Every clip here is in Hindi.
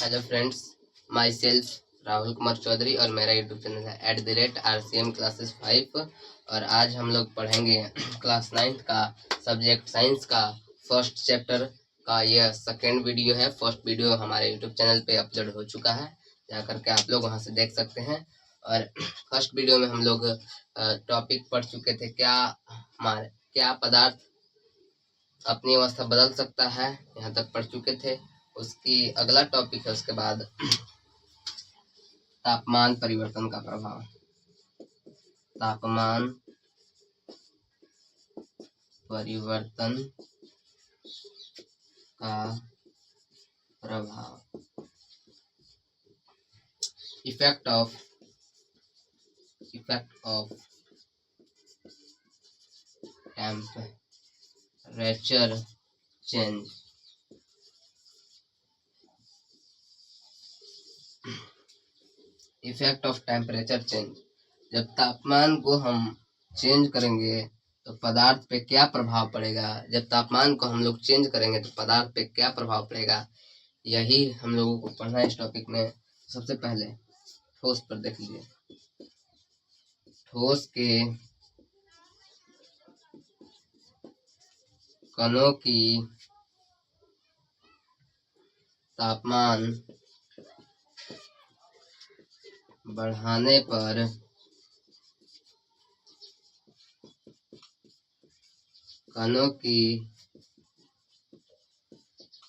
Hello friends, myself Rahul Kumar Chaudhary और मेरा यूट्यूब चैनल है @RCM क्लासेस 5। और आज हम लोग पढ़ेंगे क्लास 9 का सब्जेक्ट साइंस का फर्स्ट चैप्टर का यह सेकेंड वीडियो है। फर्स्ट वीडियो हमारे यूट्यूब चैनल पे अपलोड हो चुका है, जा करके आप लोग वहां से देख सकते हैं। और फर्स्ट वीडियो में हम लोग टॉपिक पढ़ चुके थे, क्या पदार्थ अपनी अवस्था बदल सकता है, यहाँ तक पढ़ चुके थे। उसकी अगला टॉपिक है उसके बाद तापमान परिवर्तन का प्रभाव। तापमान परिवर्तन का प्रभाव, effect of temperature change. Effect of temperature change, जब तापमान को हम चेंज करेंगे तो पदार्थ पे क्या प्रभाव पड़ेगा। जब तापमान को हम लोग चेंज करेंगे तो पदार्थ पे क्या प्रभाव पड़ेगा, यही हम लोगों को पढ़ना है इस टॉपिक में। सबसे पहले ठोस पर देख लीजिए। ठोस के कणों की तापमान बढ़ाने पर कणों की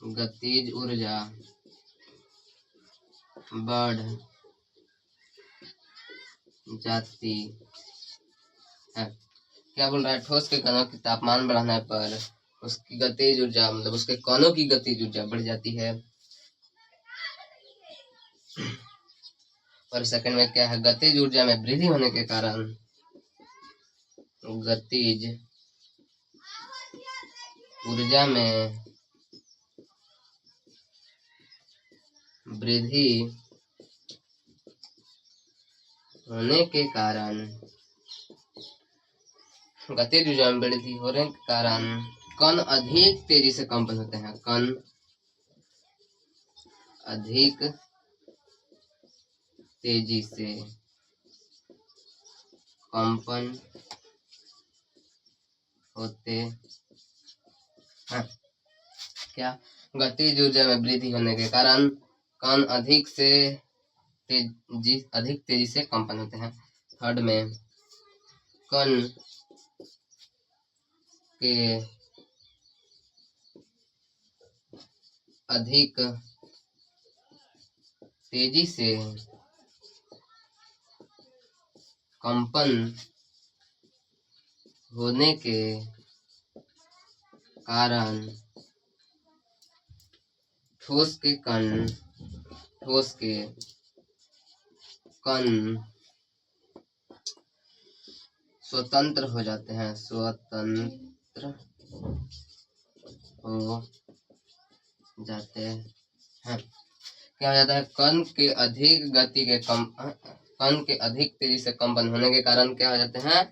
गतिज ऊर्जा बढ़ जाती है। क्या बोल रहा है? ठोस के कणों की तापमान बढ़ाने पर उसकी गतिज ऊर्जा, मतलब उसके कणों की गतिज ऊर्जा बढ़ जाती है। और सेकंड में क्या है? गतिज ऊर्जा में वृद्धि होने के कारण गतिज ऊर्जा में वृद्धि होने के कारण गतिज ऊर्जा में वृद्धि होने के कारण कण अधिक तेजी से कंपन होते हैं। कण अधिक तेजी से कंपन होते हैं। क्या? गतिज ऊर्जा में वृद्धि होने के कारण कण अधिक तेजी से कंपन होते हैं। थर्ड में कण के अधिक तेजी से कंपन होने के कारण ठोस के कण स्वतंत्र हो जाते हैं। स्वतंत्र हो जाते हैं। क्या हो जाता है? कण के अधिक तेजी से कंपन होने के कारण क्या हो जाते हैं?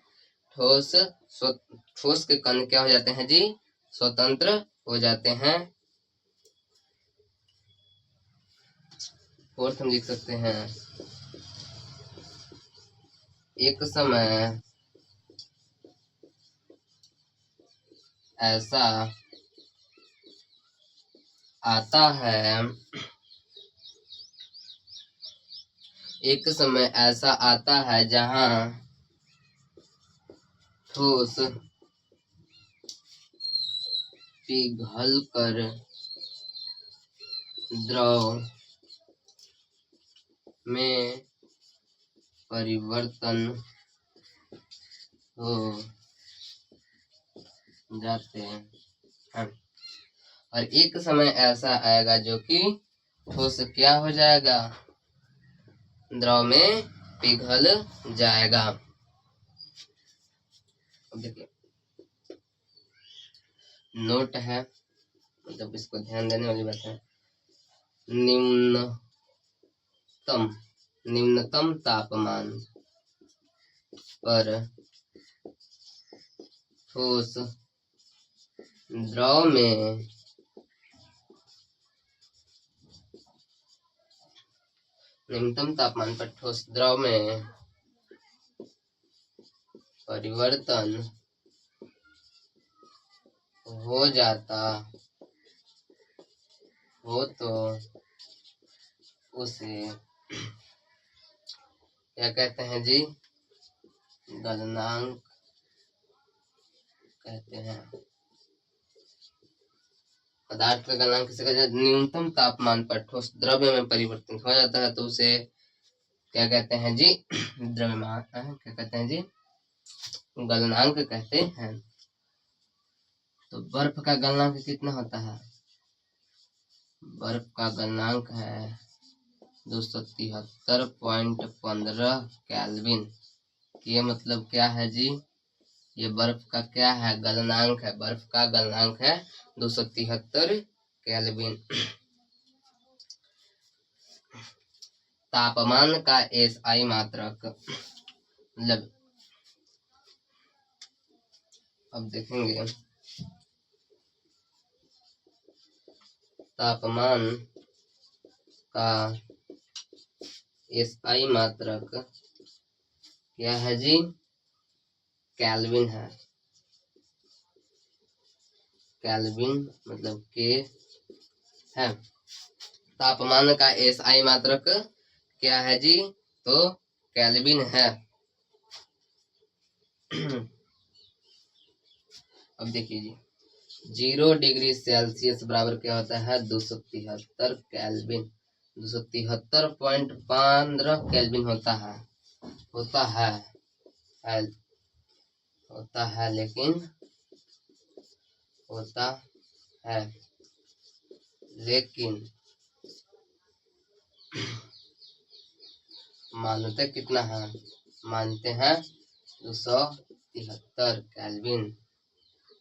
ठोस के कण क्या हो जाते हैं जी? स्वतंत्र हो जाते हैं। फोर्थ हम लिख सकते हैं, एक समय ऐसा आता है, जहां ठोस पिघलकर द्रव में परिवर्तन हो जाते हैं। और एक समय ऐसा आएगा जो कि ठोस क्या हो जाएगा? द्रव में पिघल जाएगा। अब देखिए, नोट है, मतलब इसको ध्यान देने वाली बात है। निम्नतम तापमान पर ठोस द्रव में निम्नतम तापमान पर ठोस द्रव में परिवर्तन हो जाता हो तो उसे क्या कहते हैं जी? गलनांक कहते हैं। पदार्थ का गलनांक किसे कहते हैं? न्यूनतम तापमान पर ठोस द्रव्य में परिवर्तित हो जाता है तो उसे क्या कहते हैं जी? द्रव्यमान क्या कहते हैं जी? गलनांक कहते हैं। तो बर्फ का गलनांक कितना होता है? बर्फ का गलनांक है 273.15 केल्विन। ये मतलब क्या है जी? ये बर्फ का क्या है? गलनांक है। बर्फ का गलनांक है 273 केल्विन। तापमान का एसआई मात्रक, मतलब अब देखेंगे तापमान का एसआई मात्रक क्या है जी? केल्विन है। केल्विन मतलब के है। तापमान का एसआई मात्रक क्या है जी? तो केल्विन है। अब देखिए जी, 0 डिग्री सेल्सियस बराबर क्या होता है? 273 केल्विन। 273.15 केल्विन होता है। होता है लेकिन मानते कितना है? मानते हैं 273 केल्विन।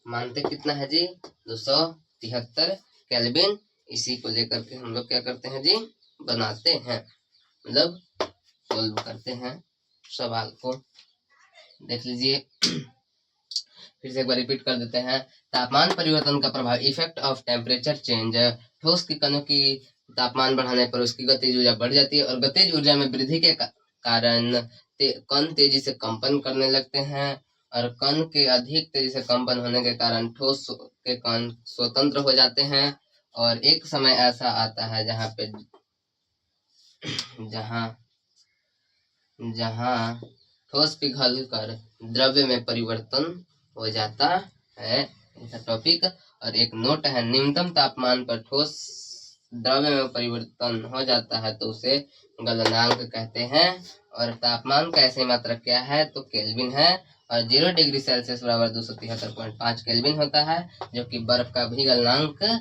मानते कितना है जी? 273 केल्विन। इसी को लेकर के हम लोग क्या करते हैं जी? बनाते हैं, मतलब सोल्व करते हैं सवाल को। देख लीजिए, फिर से एक बार रिपीट कर देते हैं। तापमान परिवर्तन का प्रभाव, इफेक्ट ऑफ टेम्परेचर चेंज। ठोस की कणों की तापमान बढ़ाने पर उसकी गतिज ऊर्जा बढ़ जाती है और गतिज ऊर्जा में वृद्धि के कारण कण तेजी से कंपन करने लगते हैं और कण के अधिक तेजी से कंपन होने के कारण ठोस के कण स्वतंत्र हो जाते हैं। और एक समय ऐसा आता है जहां ठोस पिघल कर द्रव्य में परिवर्तन हो जाता है। ऐसा टॉपिक। और एक नोट है, निम्नतम तापमान पर ठोस द्रव्य में परिवर्तन हो जाता है तो उसे गलनांक कहते हैं। और तापमान का ऐसे मात्रक क्या है? तो केल्विन है। और 0 डिग्री सेल्सियस बराबर 273.5 केल्विन होता है, जो कि बर्फ का भी गलनांक है।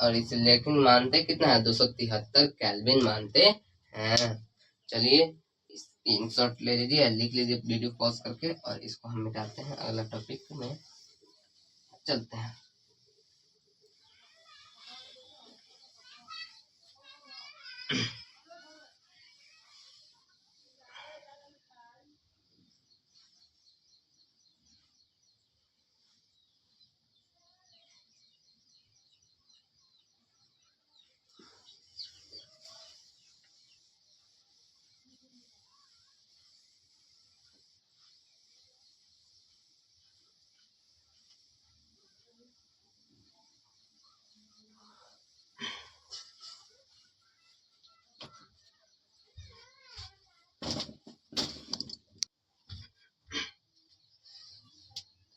और इसे लेकिन मानते कितना है? 273 केल्विन मानते हैं। चलिए स्क्रीनशॉट ले लीजिए, लिख लीजिए वीडियो पॉज करके, और इसको हम मिटाते हैं। अगला टॉपिक में चलते हैं।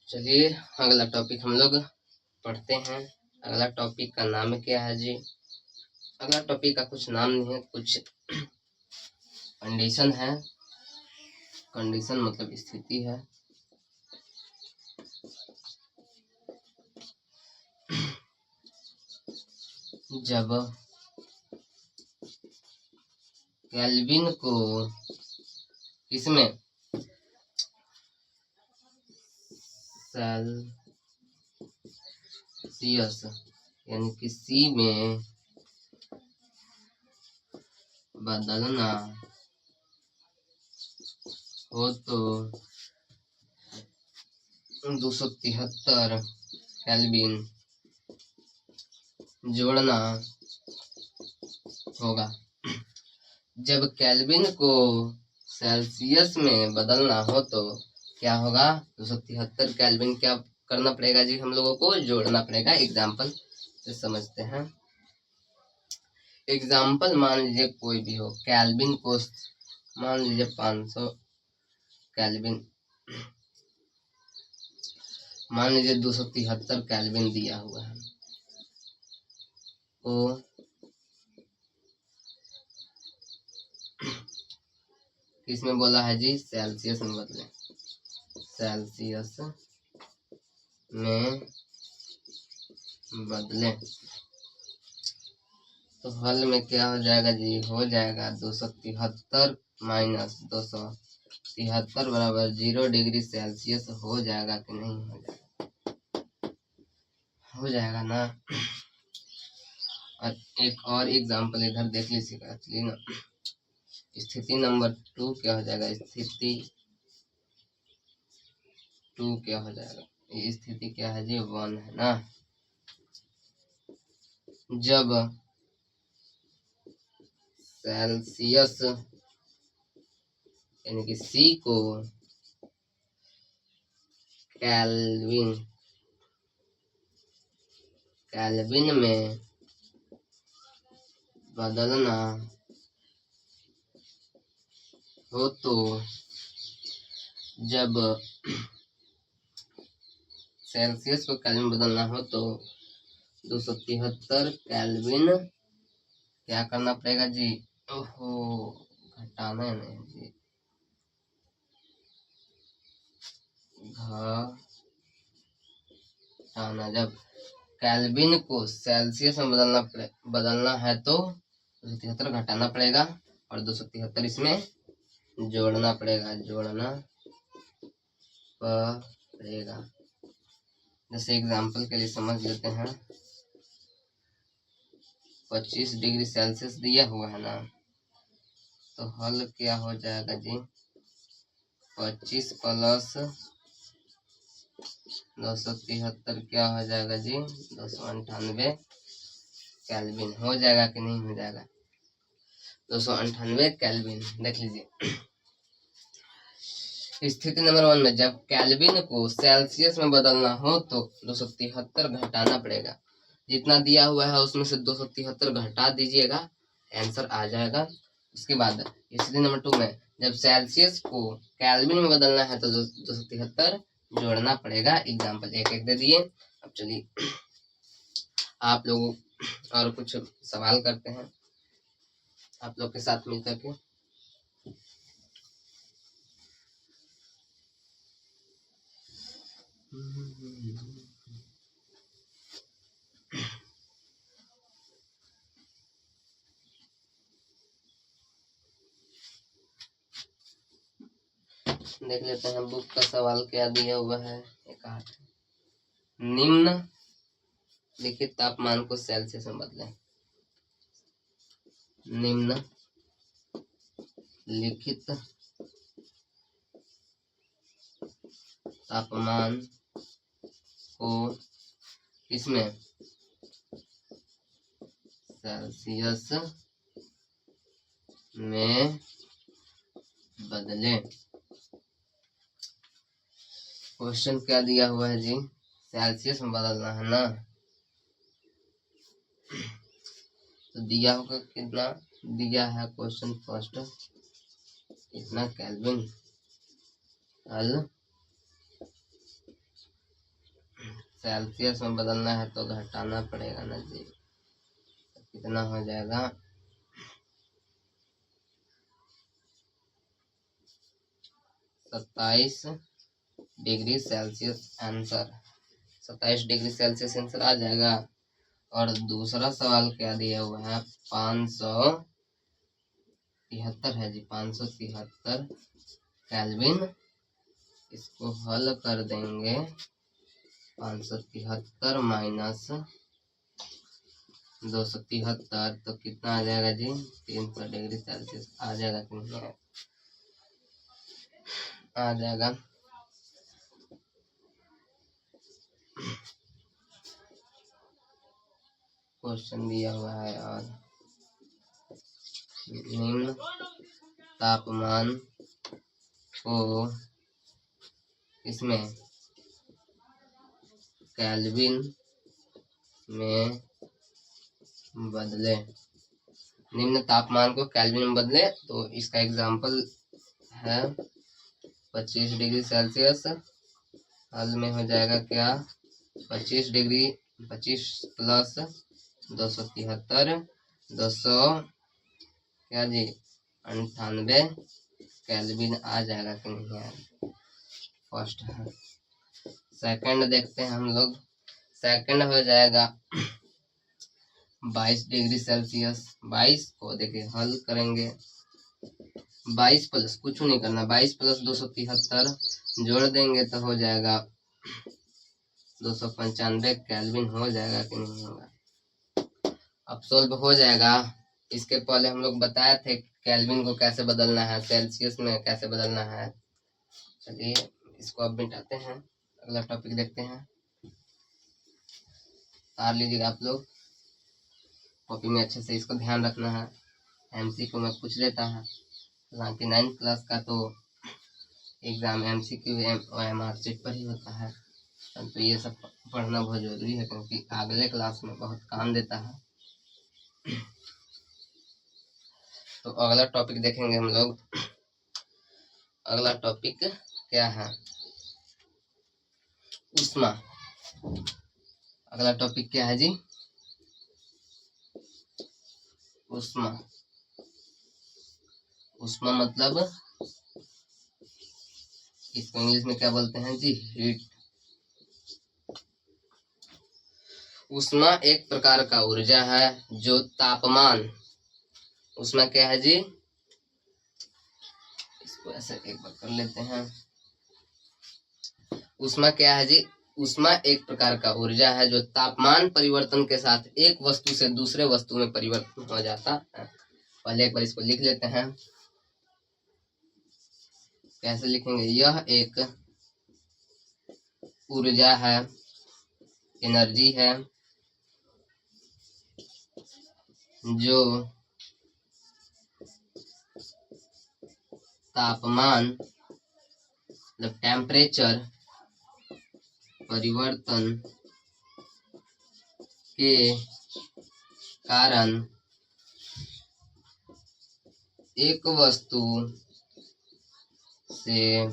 चलिए अगला टॉपिक हम लोग पढ़ते हैं। अगला टॉपिक का नाम क्या है जी? अगला टॉपिक का कुछ नाम नहीं है, कुछ कंडीशन है। कंडीशन मतलब स्थिति है। जब केल्विन को किसमें? सेल्सियस यानी कि सी में बदलना हो तो 273 केल्विन जोड़ना होगा। जब केल्विन को सेल्सियस में बदलना हो तो क्या होगा, 273 केल्विन क्या करना पड़ेगा जी, हम लोगों को जोड़ना पड़ेगा। एग्जाम्पल से समझते हैं। एग्जाम्पल मान लीजिए कोई भी हो, केल्विन को मान लीजिए 500 केल्विन, मान लीजिए 273 केल्विन दिया हुआ है, तो किसमें बोला है जी, सेल्सियस में बदले, सेल्सियस में बदले। तो हल में क्या हो जाएगा जी, हो जाएगा 273 माइनस 273 बराबर 0 डिग्री सेल्सियस हो जाएगा कि नहीं हो जाएगा, हो जाएगा ना। और एक और एग्जांपल इधर देख लीजिएगा, चलिए ना। स्थिति नंबर 2 क्या हो जाएगा, स्थिति 2 क्या हो जाएगा, ये स्थिति क्या है जी, 1 है ना। जब सेल्सियस यानी कि C को केल्विन में बदलना हो तो जब सेल्सियस को केल्विन बदलना हो तो 273 केल्विन क्या करना पड़ेगा जी, ओहो घटाना है नहीं जी, घटाना। जब केल्विन को सेल्सियस में बदलना है तो 273 घटाना पड़ेगा और 273 इसमें जोड़ना पड़ेगा, जैसे एग्जांपल के लिए समझ लेते हैं, 25 डिग्री सेल्सियस दिया हुआ है ना, तो हल क्या हो जाएगा जी, 25 प्लस 273 क्या हो जाएगा जी, 298 केल्विन हो जाएगा कि नहीं हो जाएगा, 298 केल्विन। देख लीजिए स्थिति नंबर 1 में जब केल्विन को सेल्सियस में बदलना हो तो 273 घटाना पड़ेगा, जितना दिया हुआ है उसमें से 273 घटा दीजिएगा, आंसर आ जाएगा। उसके बाद स्थिति नंबर 2 में जब सेल्सियस को केल्विन में बदलना है तो 273 जोड़ना पड़ेगा। एग्जाम्पल एक एक दे दिए। अब चलिए आप लोग और कुछ सवाल करते हैं आप लोग के साथ मिलकर के। देख लेते हैं बुक का सवाल क्या दिया हुआ है। एक आठ, निम्न लिखित तापमान को सेल्सियस में बदलें। निम्न लिखित तापमान को इसमें सेल्सियस में बदलें। क्वेश्चन क्या दिया हुआ है जी, सेल्सियस में बदलना है ना, तो दिया होगा कितना, दिया है क्वेश्चन फर्स्ट कितना केल्विन, हल सेल्सियस में बदलना है तो घटाना पड़ेगा ना जी, तो कितना हो जाएगा 27 degree Celsius answer, 27 degree Celsius answer आ जाएगा। और दूसरा सवाल क्या दिया हुआ है, 573 है जी, 573 केल्विन, इसको हल कर देंगे, 573 माइनस 273 तो कितना आ जाएगा जी, 300 डिग्री सेल्सियस आ जाएगा कि नहीं आ जाएगा। क्वेश्चन दिया हुआ है और निम्न तापमान को इसमें केल्विन में बदले, निम्न तापमान को केल्विन में बदले। तो इसका एग्जाम्पल है 25 डिग्री सेल्सियस। हल में हो जाएगा क्या, 25 डिग्री 25 प्लस 273 200 क्या जी 98 केल्विन आ जाएगा कि नहीं यार। फर्स्ट है। सेकंड देखते हैं हम लोग। सेकंड हो जाएगा 22 डिग्री सेल्सियस। 22 को देखिए हल करेंगे, 22 प्लस कुछ नहीं करना, 22 प्लस 273 जोड़ देंगे तो हो जाएगा 295 केल्विन। हो जाएगा कि नहीं होगा। अब सोल्व हो जाएगा। इसके पहले हम लोग बताए थे केल्विन को कैसे बदलना है, सेल्सियस में कैसे बदलना है। चलिए इसको अब मिटाते हैं, अगला टॉपिक देखते हैं। तार लीजिएगा आप लोग, कॉपी में अच्छे से इसको ध्यान रखना है। एमसीक्यू में पूछ लेता है, हालांकि 9th क्लास का तो एग्जाम एमसीक्यू OMR शीट पर ही होता है। तो ये सब पढ़ना बहुत जरूरी है, क्योंकि अगले क्लास में बहुत काम देता है। तो अगला टॉपिक देखेंगे हम लोग। अगला टॉपिक क्या है, ऊष्मा। अगला टॉपिक क्या है जी, ऊष्मा। ऊष्मा मतलब इसको इंग्लिश में क्या बोलते हैं जी, हीट। ऊष्मा एक प्रकार का ऊर्जा है जो तापमान, ऊष्मा क्या है जी, इसको ऐसे एक बार कर लेते हैं। ऊष्मा क्या है जी, ऊष्मा एक प्रकार का ऊर्जा है जो तापमान परिवर्तन के साथ एक वस्तु से दूसरे वस्तु में परिवर्तन हो जाता है। पहले एक बार इसको लिख लेते हैं। कैसे लिखेंगे, यह एक ऊर्जा है, एनर्जी है, जो तापमान मतलब टेम्परेचर परिवर्तन के कारण एक वस्तु से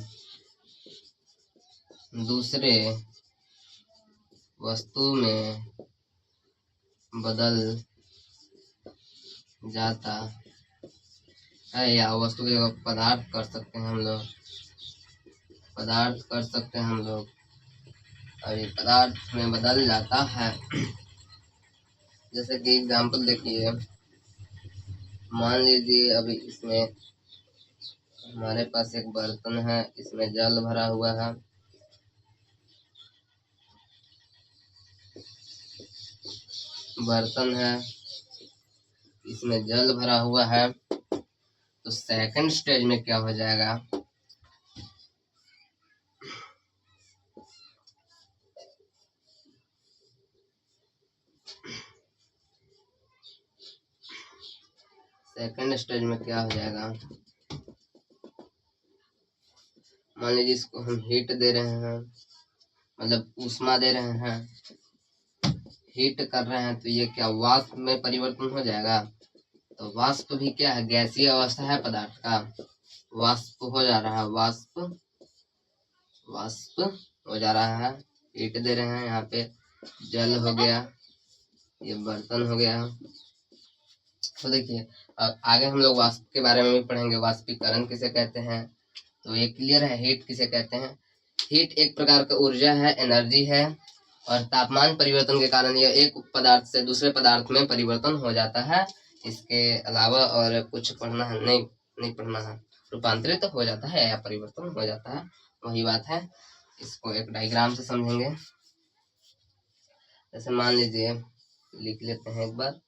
दूसरे वस्तु में बदल जाता है, या वस्तु के पदार्थ कर सकते हैं हम लोग, पदार्थ कर सकते हैं हम लोग, और ये पदार्थ में बदल जाता है। जैसे कि एग्जांपल देखिए, मान लीजिए अभी इसमें हमारे पास एक बर्तन है, इसमें जल भरा हुआ है। बर्तन है, इसमें जल भरा हुआ है। तो सेकंड स्टेज में क्या हो जाएगा, सेकंड स्टेज में क्या हो जाएगा, मान लीजिए इसको हम हीट दे रहे हैं, मतलब ऊष्मा दे रहे हैं, हीट कर रहे हैं, तो ये क्या वाष्प में परिवर्तन हो जाएगा। तो वाष्प भी क्या है, गैसीय अवस्था है पदार्थ का, वाष्प हो जा रहा है, वाष्प हो जा रहा है। हीट दे रहे हैं, यहाँ पे जल हो गया, ये बर्तन हो गया। तो देखिए आगे हम लोग वाष्प के बारे में भी पढ़ेंगे, वाष्पीकरण किसे कहते हैं। तो ये क्लियर है, हीट किसे कहते हैं। हीट एक प्रकार का ऊर्जा है, एनर्जी है, और तापमान परिवर्तन के कारण यह एक पदार्थ से दूसरे पदार्थ में परिवर्तन हो जाता है। इसके अलावा और कुछ पढ़ना है नहीं पढ़ना है, रूपांतरित हो जाता है या परिवर्तन हो जाता है, वही बात है। इसको एक डायग्राम से समझेंगे। जैसे मान लीजिए, लिख लेते हैं एक बार।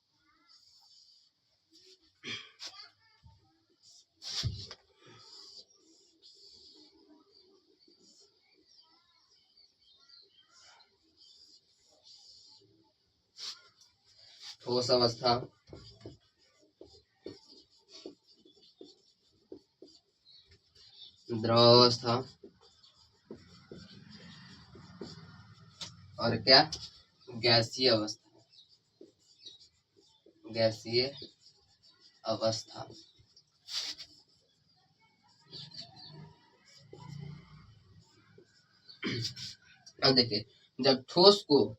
ठोस अवस्था, द्रवावस्था और क्या गैसीय अवस्था, गैसीय अवस्था। अब देखिए, जब ठोस को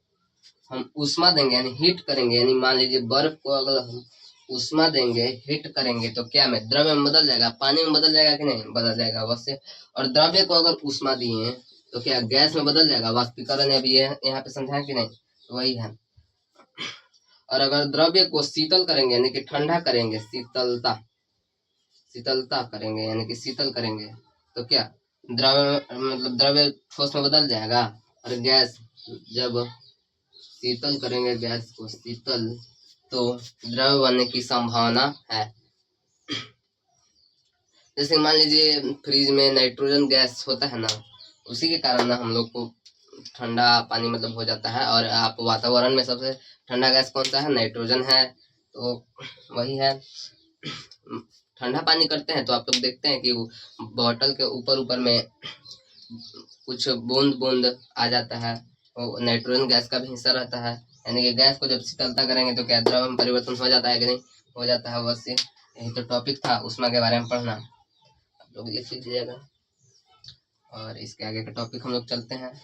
हम ऊष्मा देंगे यानी हीट करेंगे, यानी मान लीजिए बर्फ को अगर हम ऊष्मा देंगे, हीट करेंगे, तो क्या में द्रव्य में बदल जाएगा, पानी में बदल जाएगा कि नहीं, बदल जाएगा अवश्य। और द्रव्य को अगर ऊष्मा दिए तो क्या गैस में बदल जाएगा, वाष्पीकरण अभी यहाँ पे समझाएं कि नहीं, तो वही है। और अगर द्रव्य को शीतल करेंगे यानी कि ठंडा करेंगे, शीतलता करेंगे यानी कि शीतल करेंगे, तो क्या द्रव्य मतलब द्रव्य ठोस में बदल जाएगा। और गैस जब शीतल करेंगे, गैस को शीतल, तो द्रव्य बनने की संभावना है। जैसे मान लीजिए फ्रिज में नाइट्रोजन गैस होता है ना, उसी के कारण ना हम लोग को ठंडा पानी मतलब हो जाता है। और आप वातावरण में सबसे ठंडा गैस कौन सा है, नाइट्रोजन है, तो वही है। ठंडा पानी करते हैं तो आप लोग देखते हैं कि बॉटल के ऊपर में कुछ बूंद बूंद आ जाता है, वो नाइट्रोजन गैस का भी हिस्सा रहता है। यानी कि गैस को जब शीतलता करेंगे तो क्या द्रव में परिवर्तन हो जाता है कि नहीं, हो जाता है अवश्य। यही तो टॉपिक था उष्मा के बारे में पढ़ना, आप लोग लिख लीजिएगा। और इसके आगे का टॉपिक हम लोग चलते हैं।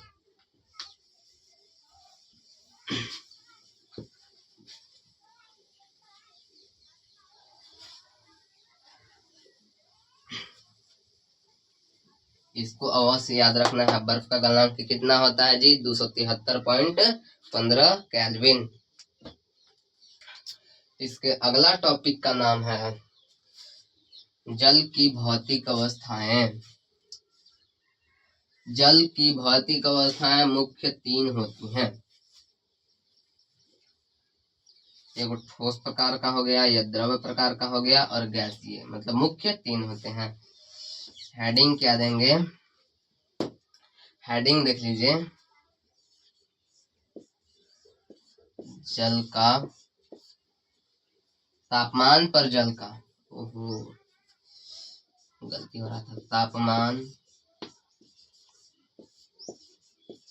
इसको अवश्य याद रखना है, बर्फ का गलनांक कितना होता है जी, 273.15 केल्विन। इसके अगला टॉपिक का नाम है जल की भौतिक अवस्थाएं। जल की भौतिक अवस्थाएं मुख्य 3 होती हैं। एक ठोस प्रकार का हो गया, या द्रव प्रकार का हो गया, और गैसीय, मतलब मुख्य 3 होते हैं। हेडिंग क्या देंगे, हेडिंग देख लीजिए, जल का तापमान पर जल का, ओहो गलती हो रहा था, तापमान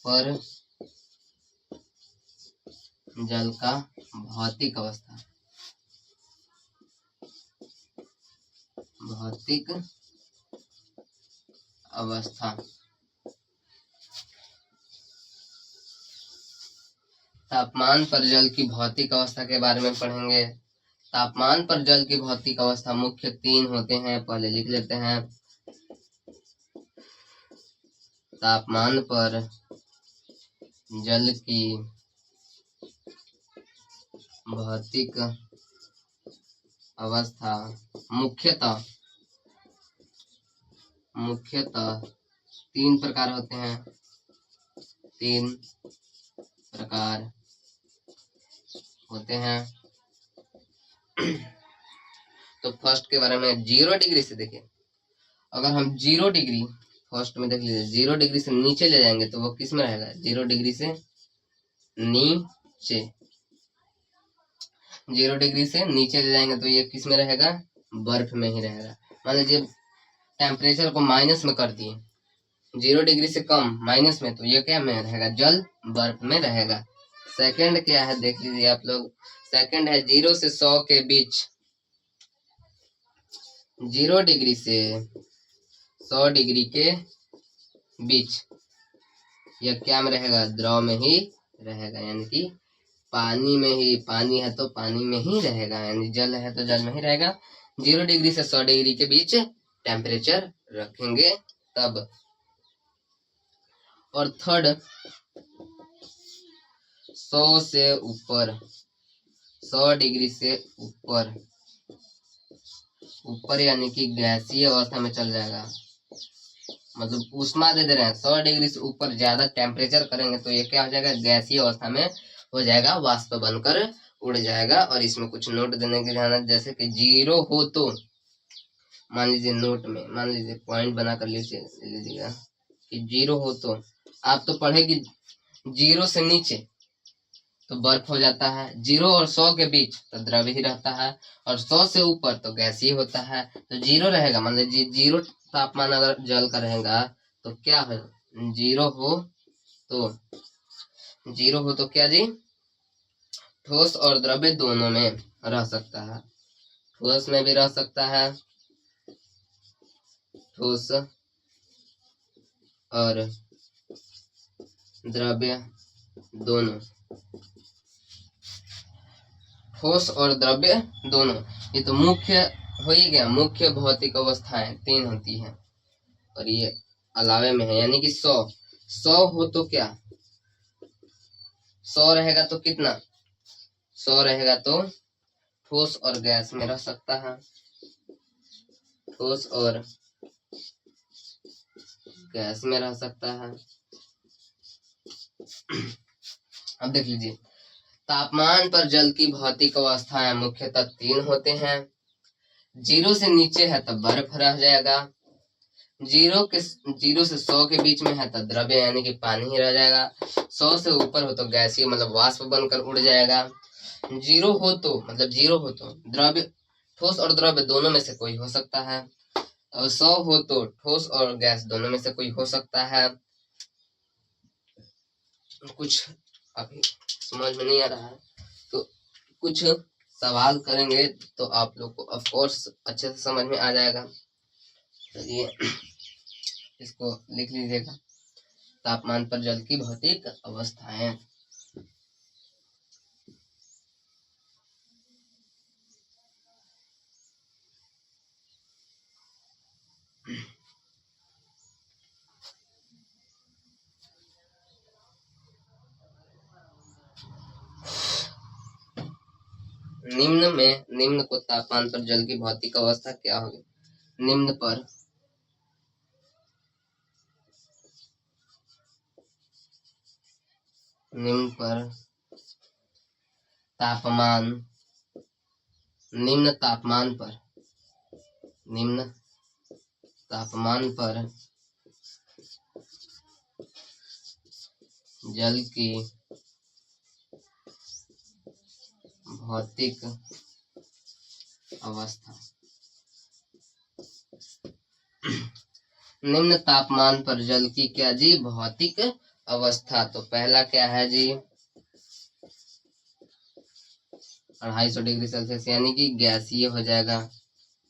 पर जल का भौतिक अवस्था, भौतिक अवस्था। तापमान पर जल की भौतिक अवस्था के बारे में पढ़ेंगे। तापमान पर जल की भौतिक अवस्था मुख्य 3 होते हैं, पहले लिख लेते हैं। तापमान पर जल की भौतिक अवस्था मुख्यतः 3 प्रकार होते हैं, 3 प्रकार होते हैं। तो फर्स्ट के बारे में 0 डिग्री से देखिए, अगर हम 0 डिग्री फर्स्ट में देख लीजिए, 0 डिग्री से नीचे ले जाएंगे तो वो किस में रहेगा, 0 डिग्री से नीचे, 0 डिग्री से नीचे ले जाएंगे तो ये किस में रहेगा, बर्फ में ही रहेगा। मान लीजिए टेम्परेचर को माइनस में कर दिए, 0 डिग्री से कम माइनस में, तो ये क्या में रहेगा, जल बर्फ में रहेगा। सेकंड क्या है देख लीजिए आप लोग, सेकंड है 0 से 100 के बीच, 0 डिग्री से 100 डिग्री के बीच, यह क्या में रहेगा, द्रव में ही रहेगा, यानी कि पानी में ही, पानी है तो पानी में ही रहेगा, यानी जल है तो जल में ही रहेगा। 0 डिग्री से 100 डिग्री के बीच टेम्परेचर रखेंगे तब। और थर्ड 100 से ऊपर, 100 डिग्री से ऊपर, ऊपर यानी कि गैसीय अवस्था में चल जाएगा, मतलब ऊष्मा दे रहे हैं। 100 डिग्री से ऊपर ज्यादा टेम्परेचर करेंगे तो ये क्या हो जाएगा, गैसीय अवस्था में हो जाएगा, वाष्प बनकर उड़ जाएगा। और इसमें कुछ नोट देने के ध्यान, जैसे कि 0 हो तो मान लीजिए, नोट में मान लीजिए पॉइंट बना कर लीजिएगा कि 0 हो तो, आप तो पढ़े कि 0 से नीचे, तो बर्फ हो जाता है। 0 और 100 के बीच तो द्रव ही रहता है, और 100 से ऊपर तो गैस ही होता है। तो 0 रहेगा, मान लीजिए 0 तापमान अगर जल का रहेगा तो क्या है, 0 हो तो 0 हो तो क्या जी, ठोस और द्रव्य दोनों में रह सकता है। ठोस में भी रह सकता है, ठोस और द्रव्य दोनों, ठोस और द्रव्य दोनों। ये तो मुख्य हो ही गया, मुख्य भौतिक अवस्थाएं 3 होती हैं, और ये अलावे में है, यानी कि 100 हो तो क्या, 100 रहेगा तो कितना, 100 रहेगा तो ठोस और गैस में रह सकता है, ठोस और गैस में रह सकता है। अब देख लीजिए, तापमान पर जल की भौतिक अवस्थाएं मुख्यतः 3 होते हैं। 0 से नीचे है तब बर्फ रह जाएगा, 0 से 100 के बीच में है तो द्रव्य यानी कि पानी ही रह जाएगा, 100 से ऊपर हो तो गैसीय मतलब वाष्प बनकर उड़ जाएगा, 0 हो तो मतलब 0 हो तो द्रव्य, ठोस और द्रव्य दोनों में से कोई हो सकता है, और 100 हो तो ठोस और गैस दोनों में से कोई हो सकता है। कुछ अभी समझ में नहीं आ रहा है तो कुछ सवाल करेंगे तो आप लोग को ऑफ कोर्स अच्छे से समझ में आ जाएगा। चलिए इसको लिख लीजिएगा, तापमान पर जल की भौतिक अवस्थाएं। निम्न को तापमान पर जल की भौतिक अवस्था क्या होगी, निम्न पर तापमान, निम्न तापमान पर जल की भौतिक अवस्था, निम्न तापमान पर जल की क्या जी, भौतिक अवस्था। तो पहला क्या है जी, 250 डिग्री सेल्सियस यानी कि गैसीय हो जाएगा,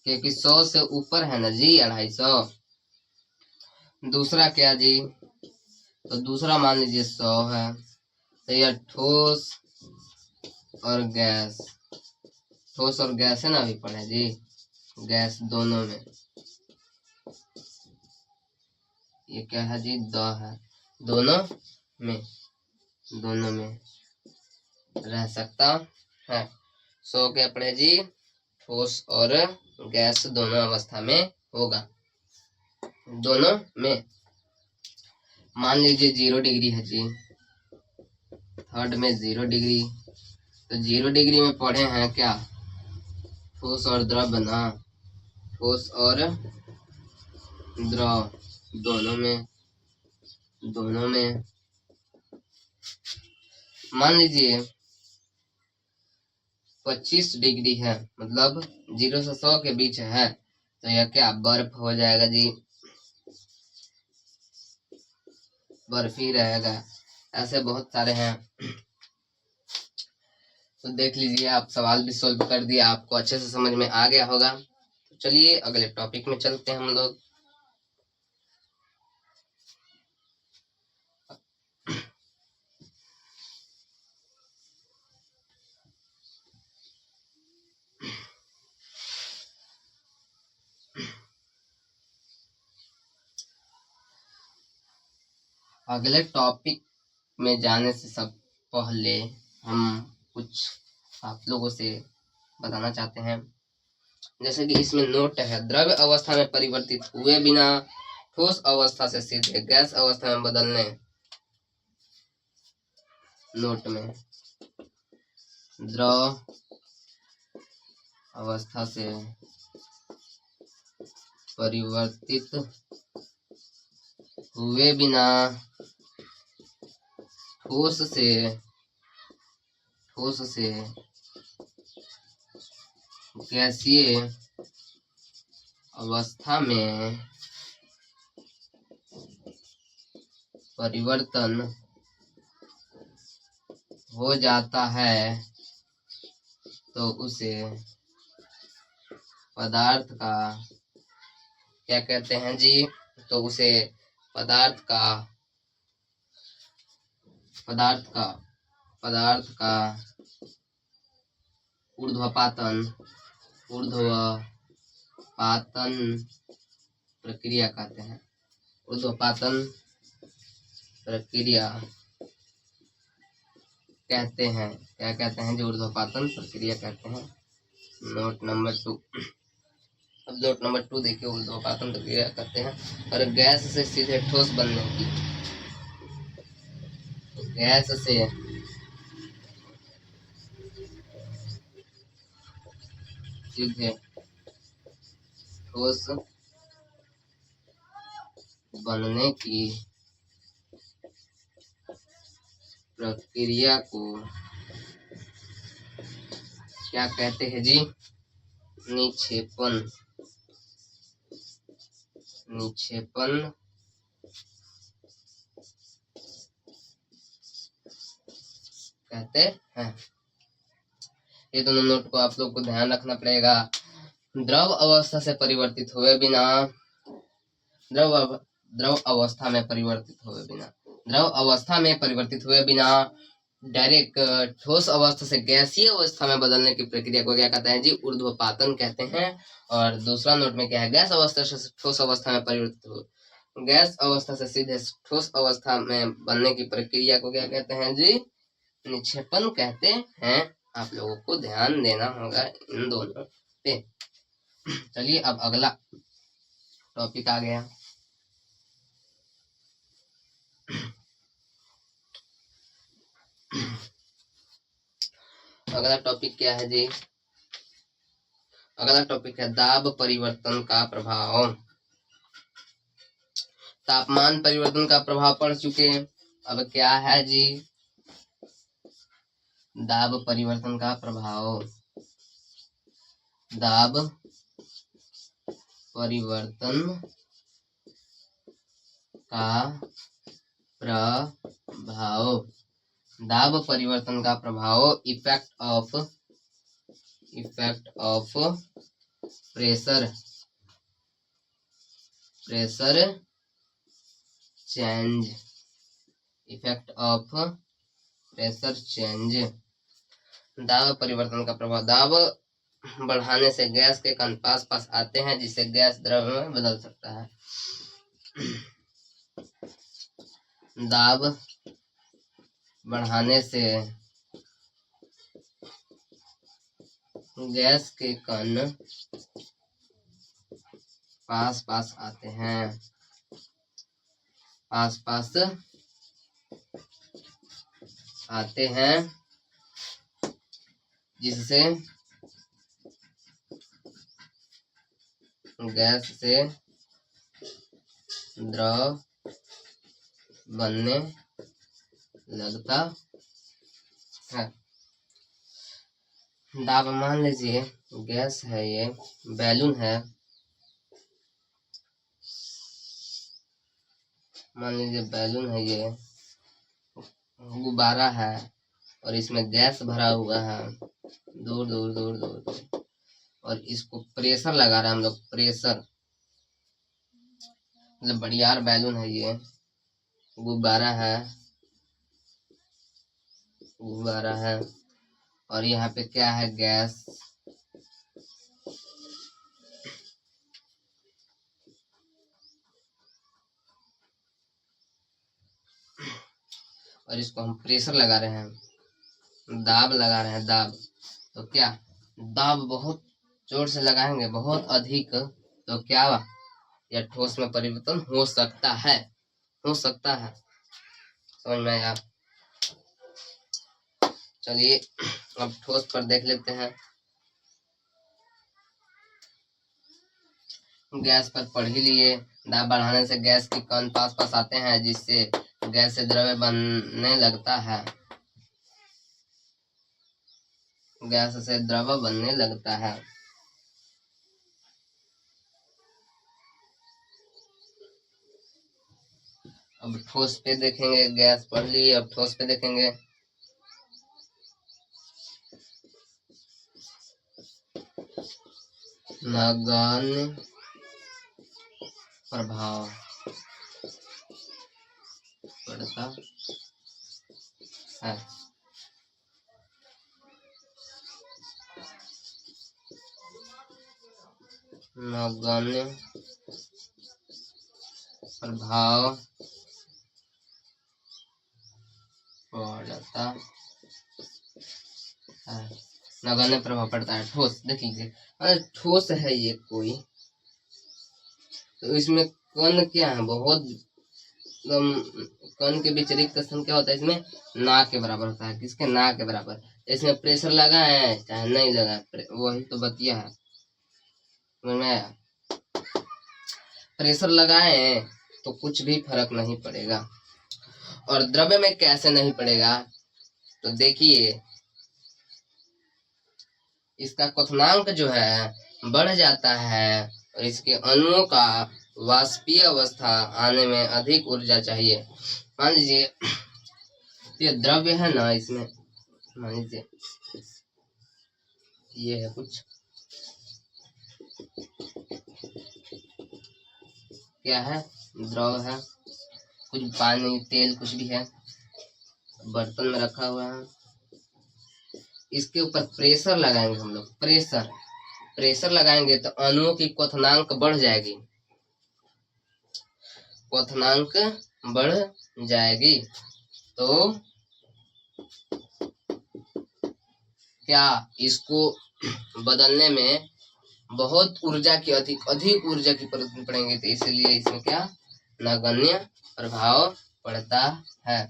क्योंकि 100 से ऊपर है ना जी 250। दूसरा क्या जी, तो दूसरा मान लीजिए 100 है, तो यह ठोस और गैस, ठोस और गैस है ना, अभी पढ़े जी, गैस दोनों में, ये क्या है जी, द है, दोनों में रह सकता है। 100 क्या पढ़े जी, ठोस और गैस दोनों अवस्था में होगा, दोनों में। मान लीजिए 0 डिग्री है जी, थर्ड में 0 डिग्री, तो 0 डिग्री में पढ़े हैं क्या, ठोस और द्रव ना, ठोस और द्रव दोनों में। मान लीजिए 25 डिग्री है, मतलब 0 से 100 के बीच है, तो यह क्या, बर्फ हो जाएगा जी, बर्फ ही रहेगा। ऐसे बहुत सारे हैं, तो देख लीजिए, आप सवाल भी सोल्व कर दिए, आपको अच्छे से समझ में आ गया होगा। तो चलिए अगले टॉपिक में चलते हैं हम लोग। अगले टॉपिक में जाने से सब पहले हम कुछ आप लोगों से बताना चाहते हैं, जैसे कि इसमें नोट है, द्रव्य अवस्था में परिवर्तित हुए बिना ठोस अवस्था से सीधे गैस अवस्था में बदलने, नोट में द्रव अवस्था से परिवर्तित हुए बिना ठोस से ठोस से गैसीय अवस्था में परिवर्तन हो जाता है तो उसे पदार्थ का क्या कहते हैं जी? तो उसे पदार्थ का ऊर्ध्वपातन प्रक्रिया कहते हैं। ऊर्ध्वपातन प्रक्रिया कहते हैं। क्या कहते हैं? जो ऊर्ध्वपातन प्रक्रिया कहते हैं। Note number 2। अब नोट नंबर 2 देखिए, ऊर्ध्वपातन प्रक्रिया कहते हैं। और गैस से सीधे ठोस बनने की, गैस से सीधे ठोस बनने की प्रक्रिया को क्या कहते हैं जी? निक्षेपण कहते हैं। ये दोनों नोट को आप लोग को ध्यान रखना पड़ेगा। द्रव अवस्था से परिवर्तित हुए बिना, द्रव अवस्था में परिवर्तित हुए बिना डायरेक्ट ठोस अवस्था से गैसीय अवस्था में बदलने की प्रक्रिया को क्या कहते हैं जी? ऊर्ध्वपातन कहते हैं। और दूसरा नोट में क्या है? गैस अवस्था से ठोस अवस्था में परिवर्तित हो, गैस अवस्था से सीधे ठोस अवस्था में बनने की प्रक्रिया को क्या कहते हैं जी? निक्षेपण कहते हैं। आप लोगों को ध्यान देना होगा इन दोनों पे। चलिए अब अगला टॉपिक आ गया। अगला टॉपिक क्या है जी? अगला टॉपिक है दाब परिवर्तन का प्रभाव। तापमान परिवर्तन का प्रभाव पढ़ चुके। अब क्या है जी? दाब परिवर्तन का प्रभाव। दाब परिवर्तन का प्रभाव। दाब परिवर्तन का प्रभाव effect of pressure change. Effect of pressure change. दाब परिवर्तन का प्रभाव। दाब बढ़ाने से गैस के कण पास आते हैं, जिससे गैस द्रव में बदल सकता है। दाब बढ़ाने से गैस के कण पास आते हैं, पास आते हैं, जिससे गैस से द्रव बनने लगता है। दाब मान लीजिए गैस है, ये बैलून है, मान लीजिए बैलून है, ये गुब्बारा है और इसमें गैस भरा हुआ है दूर दूर दूर दूर दूर, और इसको प्रेशर लगा रहे हैं हम लोग। प्रेशर मतलब बड़ियार बैलून है, ये गुब्बारा है और यहाँ पे क्या है? गैस। और इसको हम प्रेशर लगा रहे हैं, दाब लगा रहे हैं, दाब। तो क्या दाब बहुत जोर से लगाएंगे, बहुत अधिक, तो क्या या ठोस में परिवर्तन हो सकता है, समझ में आया? चलिए अब ठोस पर देख लेते हैं। गैस पर पढ़ ही लिए। दाब बढ़ाने से गैस के कण पास आते हैं, जिससे गैस से द्रव्य बनने लगता है। गैस से द्रव बनने लगता है। अब ठोस पे देखेंगे, गैस पढ़ ली, अब ठोस पे देखेंगे। नगण्य प्रभाव पड़ता है। नगण्य प्रभाव पड़ता है। नगण्य प्रभाव पड़ता है। ठोस देख लीजिए, अगर ठोस है ये कोई, तो इसमें कण क्या है, बहुत कण के बीच रिक्त स्थान क्या होता है, इसमें ना के बराबर होता है। किसके? ना के बराबर। इसमें प्रेशर लगा है चाहे नहीं लगा, वही तो बतिया है। समझ में आया? प्रेशर लगाए तो कुछ भी फर्क नहीं पड़ेगा। और द्रव्य में कैसे नहीं पड़ेगा, तो देखिए इसका क्वथनांक जो है बढ़ जाता है और इसके अणुओं का वाष्पीय अवस्था आने में अधिक ऊर्जा चाहिए। मान लीजिए ये द्रव्य है ना, इसमें मान लीजिए ये है कुछ, क्या है, द्रव है, कुछ पानी तेल कुछ भी है, बर्तन में रखा हुआ है। इसके ऊपर प्रेशर लगाएंगे हम लोग, प्रेशर लगाएंगे तो अणुओं की क्वथनांक बढ़ जाएगी, क्वथनांक बढ़ जाएगी। तो क्या इसको बदलने में बहुत ऊर्जा की अधिक ऊर्जा की जरूरत पड़ेगी, तो इसलिए इसमें क्या नगण्य प्रभाव पड़ता है।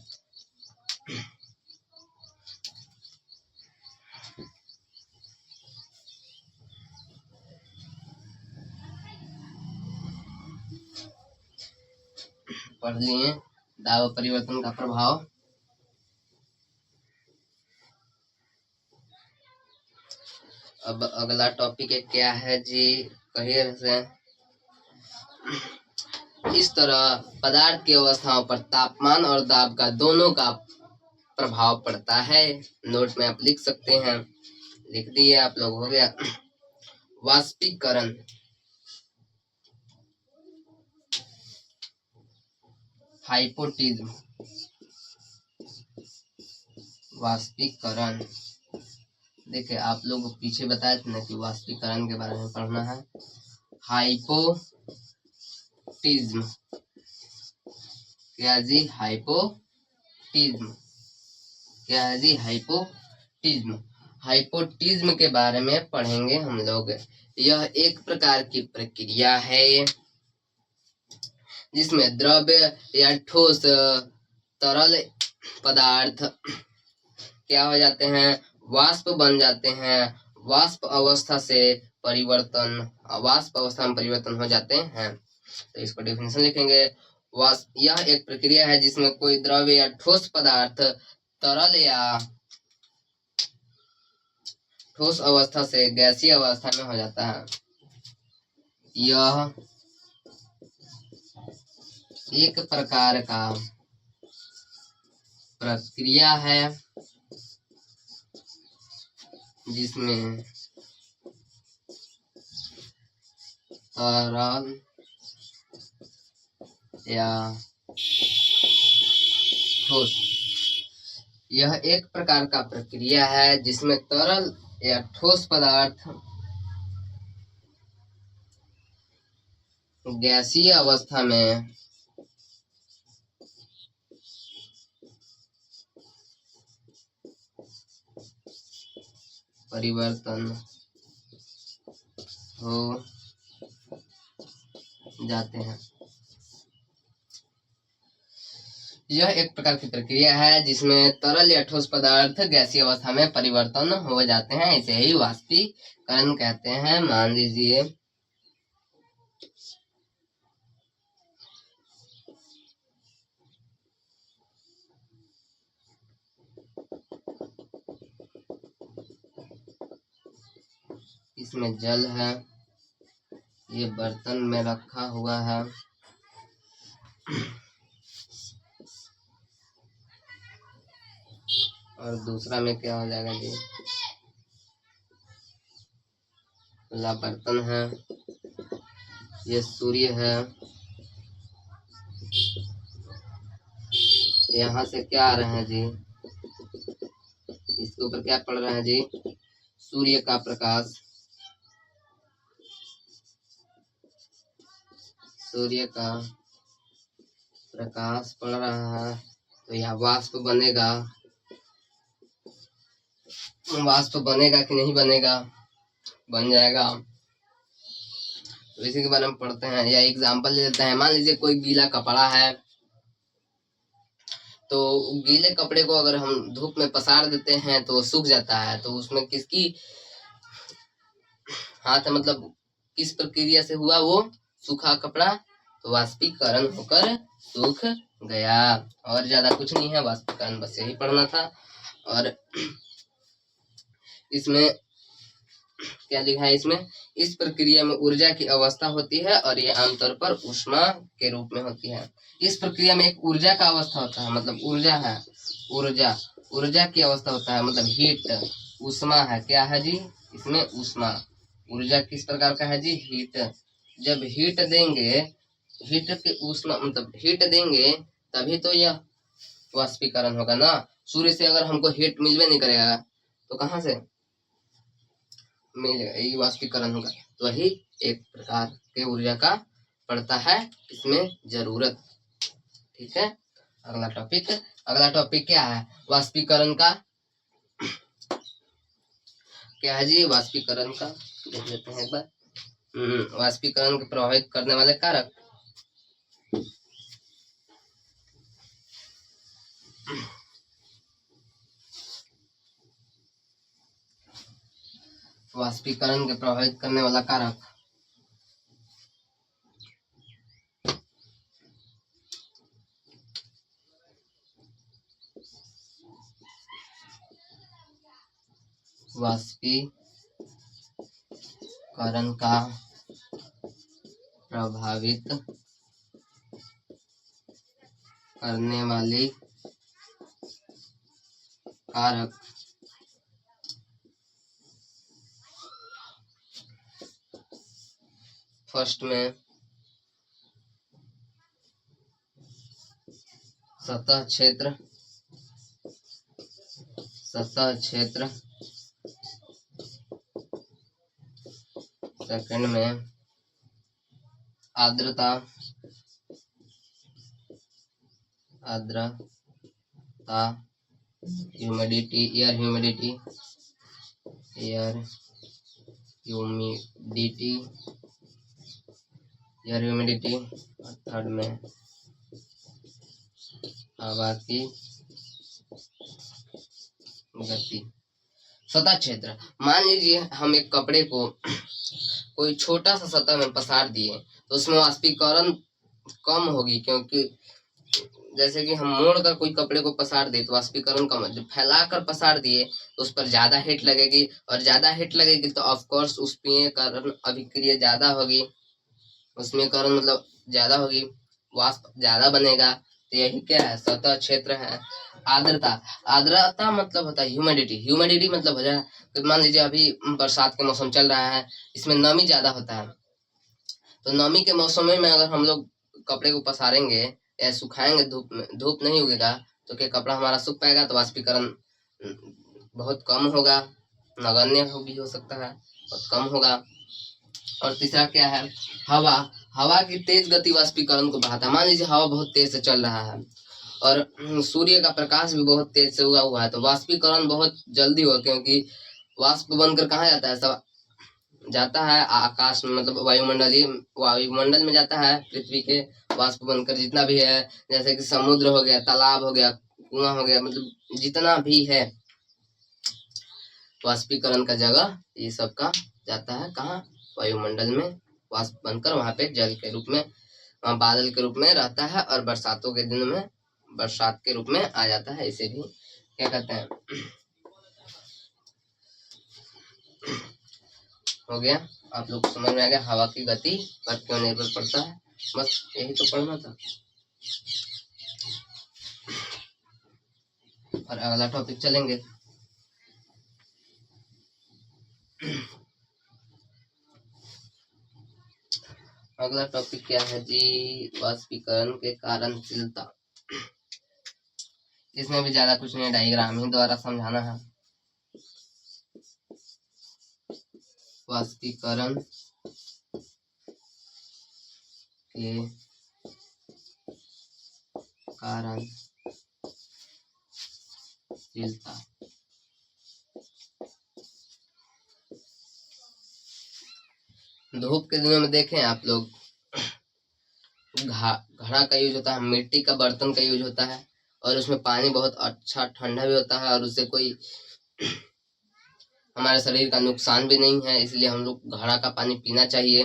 पढ़ लिए दाब परिवर्तन का प्रभाव। अब अगला टॉपिक है, क्या है जी, कहिए से। इस तरह पदार्थ की अवस्थाओं पर तापमान और दाब का दोनों का प्रभाव पड़ता है। नोट में आप लिख सकते हैं, लिख दिए आप लोग, हो गया। वाष्पीकरण, हाइपोटिज्म, वाष्पीकरण। देखिए आप लोग पीछे बताए थे ना कि वाष्पीकरण के बारे में पढ़ना है। हाइपोटिज्म, क्या जी, हाइपोटिज्म, क्या है जी, हाइपोटिज्म। हाइपोटिज्म के बारे में पढ़ेंगे हम लोग। यह एक प्रकार की प्रक्रिया है जिसमें द्रव्य या ठोस तरल पदार्थ क्या हो जाते हैं, वाष्प बन जाते हैं। वाष्प अवस्था में परिवर्तन हो जाते हैं। तो इसको डेफिनेशन लिखेंगे। यह एक प्रक्रिया है जिसमें कोई द्रव्य या ठोस पदार्थ तरल या ठोस अवस्था से गैसीय अवस्था में हो जाता है। यह एक प्रकार का प्रक्रिया है जिसमें तरल या ठोस, यह एक प्रकार का प्रक्रिया है जिसमें तरल या ठोस पदार्थ गैसीय अवस्था में परिवर्तन हो जाते हैं। यह एक प्रकार की प्रक्रिया है जिसमें तरल या ठोस पदार्थ गैसीय अवस्था में परिवर्तन हो जाते हैं, इसे ही वाष्पीकरण कहते हैं। मान लीजिए इसमें जल है, ये बर्तन में रखा हुआ है। और दूसरा में क्या हो जाएगा जी, खुला बर्तन है, ये सूर्य है। यहाँ से क्या आ रहा है जी, इसके ऊपर क्या पड़ रहा है जी, सूर्य का प्रकाश, सूर्य का प्रकाश पड़ रहा है। तो यह वाष्प बनेगा, वाष्प बनेगा कि नहीं बनेगा, बन जाएगा। तो इसी के बारे में पढ़ते हैं, या एग्जाम्पल ले लेते हैं। मान लीजिए कोई गीला कपड़ा है, तो गीले कपड़े को अगर हम धूप में पसार देते हैं तो सूख जाता है। तो उसमें किसकी हाथ है, मतलब किस प्रक्रिया से हुआ वो सूखा कपड़ा, तो वाष्पीकरण होकर सूख गया। और ज्यादा कुछ नहीं है, वाष्पीकरण बस यही पढ़ना था। और इसमें क्या लिखा है, इसमें इस प्रक्रिया में ऊर्जा की अवस्था होती है और ये आमतौर पर ऊष्मा के रूप में होती है। इस प्रक्रिया में एक ऊर्जा का अवस्था होता है, मतलब ऊर्जा है, ऊर्जा की अवस्था होता है, मतलब हीट, ऊष्मा है। क्या है जी, इसमें ऊष्मा। ऊर्जा किस प्रकार का है जी, हीट। जब हीट देंगे, हीट के ऊष्मा मतलब हीट देंगे तभी तो यह वाष्पीकरण होगा ना। सूर्य से अगर हमको हीट मिलवे नहीं करेगा तो कहाँ से मिलेगा, यही वाष्पीकरण होगा। तो वही एक प्रकार के ऊर्जा का पड़ता है इसमें जरूरत। ठीक है, अगला टॉपिक क्या है, वाष्पीकरण का। क्या है जी, वाष्पीकरण का देख लेते हैं एक बार। वाष्पीकरण को प्रभावित करने वाले कारक। वाष्पीकरण के प्रभावित करने वाला कारक, वाष्पीकरण का प्रभावित करने वाले कारक। फर्स्ट में सतह क्षेत्र, सेकंड में आर्द्रता, ह्यूमिडिटी, एयर ह्यूमिडिटी, और थर्ड में हवा की गति। सतह क्षेत्र, मान लीजिए हम एक कपड़े को कोई छोटा सा सतह में पसार दिए तो उसमें वाष्पीकरण कम होगी, क्योंकि जैसे कि हम मोड़ कर कोई कपड़े को पसार दे तो वाष्पीकरण कम है। जब फैला कर पसार दिए तो उस पर ज्यादा हीट लगेगी, और ज्यादा हीट लगेगी तो ऑफ कोर्स उसमें कारण अभिक्रिया ज्यादा होगी, उसमें कारण मतलब ज्यादा होगी, वाष्प ज्यादा बनेगा। तो यही क्या है, सतह क्षेत्र है। आर्द्रता मतलब होता है ह्यूमिडिटी मतलब हो जाए, तो मान लीजिए अभी बरसात के मौसम चल रहा है, इसमें नमी ज्यादा होता है। तो नमी के मौसम में अगर हम लोग कपड़े को पसारेंगे या सुखाएंगे धूप में, धूप नहीं उगेगा तो क्या कपड़ा हमारा सूख पाएगा, तो वाष्पीकरण बहुत कम होगा, नगण्य भी हो सकता है, बहुत कम होगा। और तीसरा क्या है, हवा की तेज गति वाष्पीकरण को बढ़ाता है। मान लीजिए हवा बहुत तेज से चल रहा है और सूर्य का प्रकाश भी बहुत तेज से उगा हुआ है, तो वाष्पीकरण बहुत जल्दी होगा, क्योंकि वाष्प बनकर कहाँ जाता है, सब जाता है आकाश में, मतलब वायुमंडल में जाता है, पृथ्वी के वाष्प बनकर जितना भी है, जैसे कि समुद्र हो गया, तालाब हो गया, कुआं हो गया, मतलब जितना भी है वाष्पीकरण का जगह ये सब का जाता है कहाँ, वायुमंडल में, वाष्प बनकर वहां पे जल के रूप में, वहां बादल के रूप में रहता है, और बरसातों के दिन में बरसात के रूप में आ जाता है। इसे भी क्या कहते हैं, हो गया। आप लोग को समझ में आ गया हवा की गति पर क्यों निर्भर पड़ता है, बस यही तो पढ़ना था। और अगला टॉपिक चलेंगे। अगला टॉपिक क्या है जी, वाष्पीकरण के कारणशीलता। इसमें भी ज्यादा कुछ नहीं, डायग्राम ही द्वारा समझाना है। वाष्पीकरण के कारणशीलता। धूप के दिनों में देखें आप लोग, घड़ा का यूज होता है, मिट्टी का बर्तन का यूज होता है, और उसमें पानी बहुत अच्छा ठंडा भी होता है, और उससे कोई हमारे शरीर का नुकसान भी नहीं है, इसलिए हम लोग घड़ा का पानी पीना चाहिए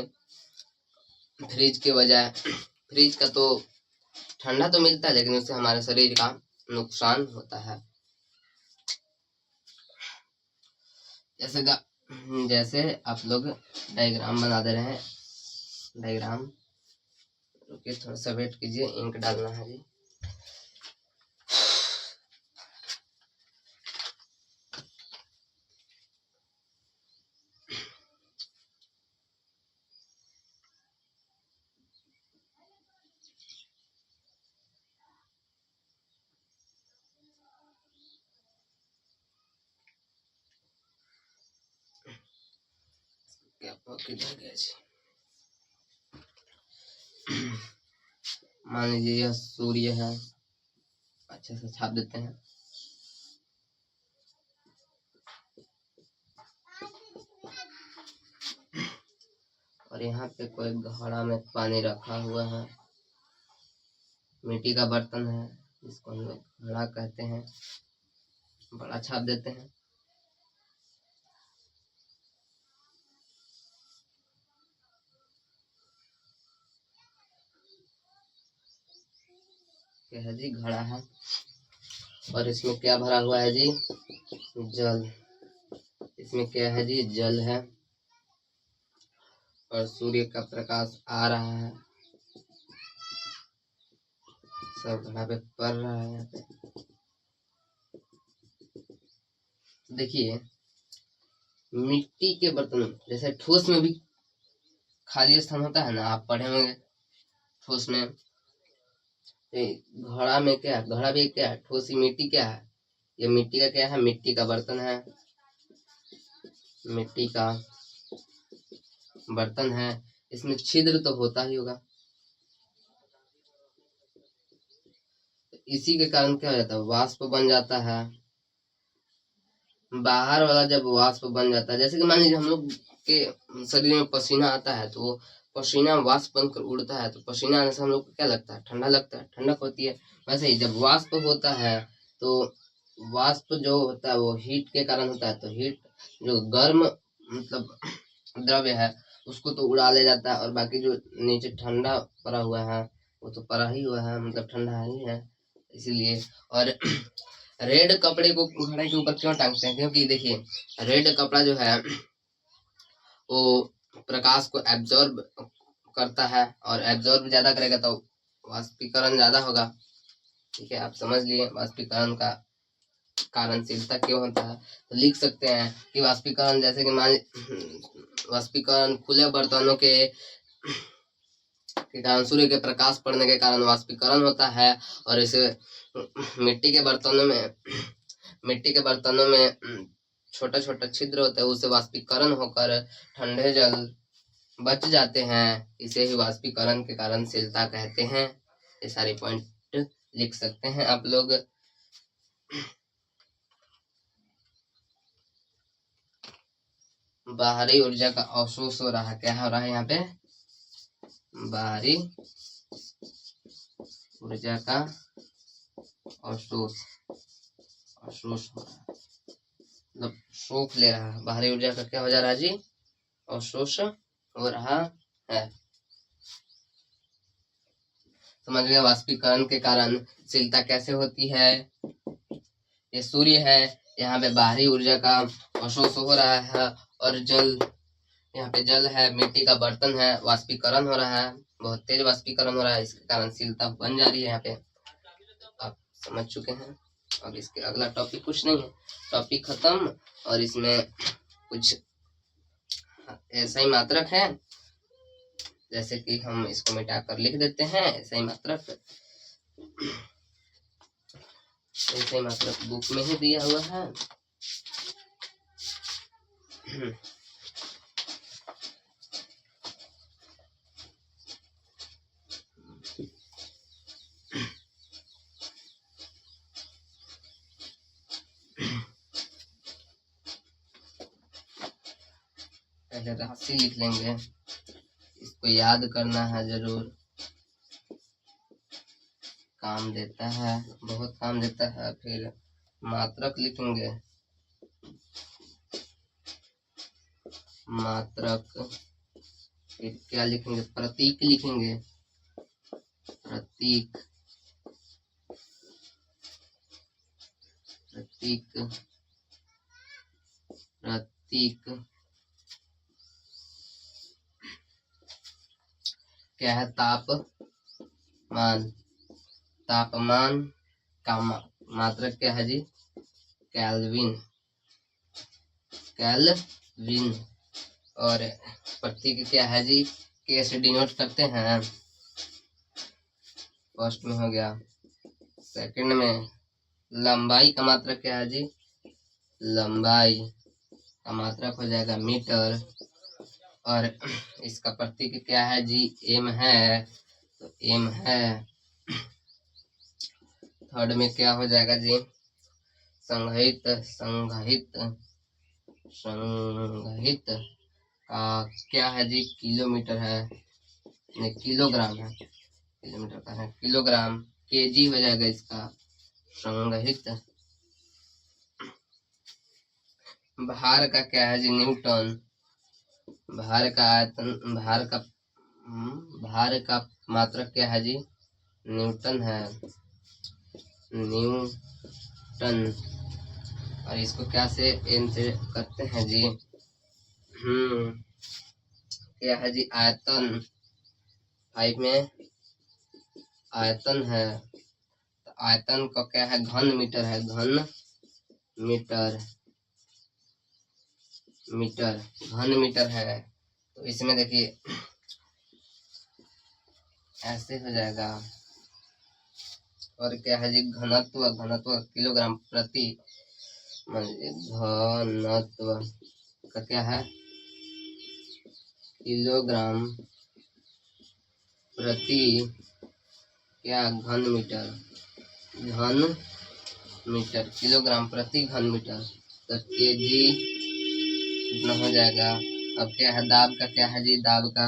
फ्रिज के बजाय। फ्रिज का तो ठंडा तो मिलता है, लेकिन उससे हमारे शरीर का नुकसान होता है। जैसे आप लोग डायग्राम बना दे रहे हैं, डायग्राम रुकिए थोड़ा सा वेट कीजिए, इंक डालना है जी। किधर गया जी, मान लीजिए यह सूर्य है, अच्छे से छाप देते हैं। और यहाँ पे कोई घड़ा में पानी रखा हुआ है, मिट्टी का बर्तन है जिसको हम लोग घड़ा कहते हैं, बड़ा छाप देते हैं। क्या है जी, घड़ा है, और इसमें क्या भरा हुआ है जी, जल। इसमें क्या है जी, जल है, और सूर्य का प्रकाश आ रहा है, सब घड़ा पे पड़ रहा है। यहाँ पे देखिए, मिट्टी के बर्तन जैसे ठोस में भी खाली स्थान होता है ना, आप पढ़े होंगे ठोस में। घड़ा में क्या है, घड़ा भी क्या है, ठोसी मिट्टी क्या है, ये मिट्टी का क्या है, मिट्टी का बर्तन है, मिट्टी का बर्तन है। इसमें छिद्र तो होता ही होगा, इसी के कारण क्या हो जाता है, वाष्प बन जाता है। बाहर वाला जब वाष्प बन जाता है, जैसे कि मान लीजिए हम लोग के शरीर में पसीना आता है, तो वो पसीना वाष्प बनकर उड़ता है, तो पसीना आने से हम लोग को क्या लगता है, ठंडा लगता है, ठंडक होती है। वैसे ही जब वाष्प होता है, तो वाष्प जो होता है वो हीट के कारण होता है, तो हीट जो गर्म मतलब द्रव्य है उसको तो उड़ा ले जाता है, और बाकी जो नीचे ठंडा पड़ा हुआ है वो तो पड़ा ही हुआ है, मतलब ठंडा ही है, इसीलिए। और रेड कपड़े को घड़े के ऊपर क्यों टांगते हैं, क्योंकि देखिए रेड कपड़ा जो है वो प्रकाश को एब्जॉर्ब करता है, और एब्जॉर्ब ज्यादा करेगा तो वाष्पीकरण ज्यादा होगा। ठीक है, आप समझ लिए वाष्पीकरण का कारणशीलता क्यों होता है। तो लिख सकते हैं कि वाष्पीकरण, जैसे कि मान वाष्पीकरण खुले बर्तनों के कारण, सूर्य के प्रकाश पड़ने के कारण वाष्पीकरण होता है, और इसे मिट्टी के बर्तनों में छोटा छोटा छिद्र होता है, उससे वाष्पीकरण होकर ठंडे जल बच जाते हैं, इसे ही वाष्पीकरण के कारणशीलता कहते हैं। ये सारे पॉइंट लिख सकते हैं आप लोग। बाहरी ऊर्जा का अवशोष हो रहा है, क्या हो रहा है यहाँ पे, बाहरी ऊर्जा का अवशोष हो रहा है, मतलब शोष ले रहा है। बाहरी ऊर्जा का क्या हो जा रहा है जी, अवशोष हो रहा है। समझ गए वाष्पीकरण के कारण शीलता कैसे होती है। ये सूर्य है, यहाँ पे बाहरी ऊर्जा का अवशोष हो रहा है, और जल यहाँ पे जल है, मिट्टी का बर्तन है, वाष्पीकरण हो रहा है, बहुत तेज वाष्पीकरण हो रहा है, इसके कारण शीलता बन जा रही है। यहाँ पे आप समझ चुके हैं। अब इसके अगला टॉपिक कुछ नहीं है, टॉपिक खत्म। और इसमें कुछ ऐसा ही मात्रक है, जैसे कि हम इसको मिटाकर लिख देते हैं। ऐसा ही मात्रक बुक में ही दिया हुआ है। पहले राशि लिख लेंगे, इसको याद करना है जरूर, काम देता है, बहुत काम देता है। फिर मात्रक लिखेंगे, मात्रक, फिर क्या लिखेंगे, प्रतीक लिखेंगे, प्रतीक, प्रतीक, प्रतीक क्या है, तापमान, तापमान का मात्रक क्या है जी, केल्विन, केल्विन। और प्रतीक क्या है जी, के से डिनोट करते हैं। फर्स्ट में हो गया। सेकंड में लंबाई का मात्रक क्या है जी, लंबाई का मात्रक हो जाएगा मीटर। और इसका प्रतीक क्या है जी, एम है, तो एम है। थर्ड में क्या हो जाएगा जी, संघहित, संघहित, संघहित का क्या है जी, किलोमीटर है, नहीं किलोग्राम है, किलोमीटर का है किलोग्राम, केजी हो जाएगा इसका संघहित। भार का क्या है जी, न्यूटन, भार का आयतन, भार का मात्रक क्या है जी, न्यूटन है, न्यूटन। और इसको क्या से, एन से करते हैं जी, क्या है जी, आयतन, 5 में आयतन है, तो आयतन का क्या है, घन मीटर है, घन मीटर, मीटर, घन मीटर है। तो इसमें देखिए ऐसे हो जाएगा। और क्या है जी, घनत्व, घनत्व किलोग्राम प्रति, मान लीजिए घनत्व का क्या है, किलोग्राम प्रति क्या, घन मीटर, घन मीटर, किलोग्राम प्रति घन मीटर, तो केजी इतना हो जाएगा। अब क्या है, दाब का क्या है जी, दाब का,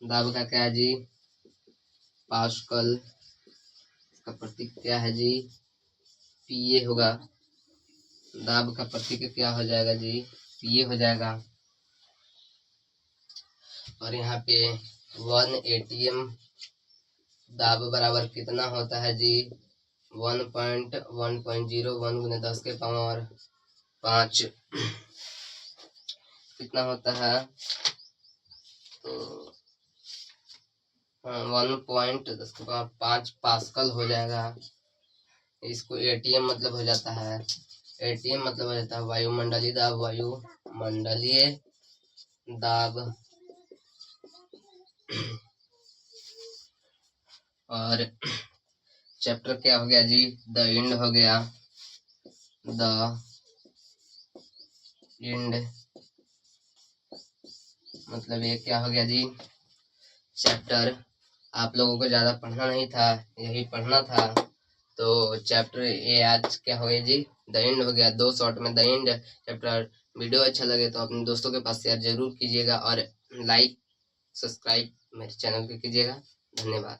दाब का क्या है जी, पास्कल। इसका प्रतीक क्या है जी, पीए होगा, दाब का प्रतीक क्या हो जाएगा जी, पीए हो जाएगा। और यहाँ पे 1 ATM दाब बराबर कितना होता है जी, 1.1.01 गुने 10 के पावर 5 कितना होता है, तो 1.10 के पावर 5 पास्कल हो जाएगा। इसको एटीएम मतलब हो जाता है, एटीएम मतलब हो जाता है वायुमंडलीय दाब, वायुमंडलीय दाब। और चैप्टर क्या हो गया जी, द इंड हो गया, द इंड मतलब ये क्या हो गया जी, चैप्टर। आप लोगों को ज्यादा पढ़ना नहीं था, यही पढ़ना था। तो चैप्टर ये आज क्या हो गया जी, द एंड हो गया, 2 शॉर्ट में द एंड चैप्टर। वीडियो अच्छा लगे तो अपने दोस्तों के पास शेयर जरूर कीजिएगा, और लाइक सब्सक्राइब मेरे चैनल को कीजिएगा। धन्यवाद।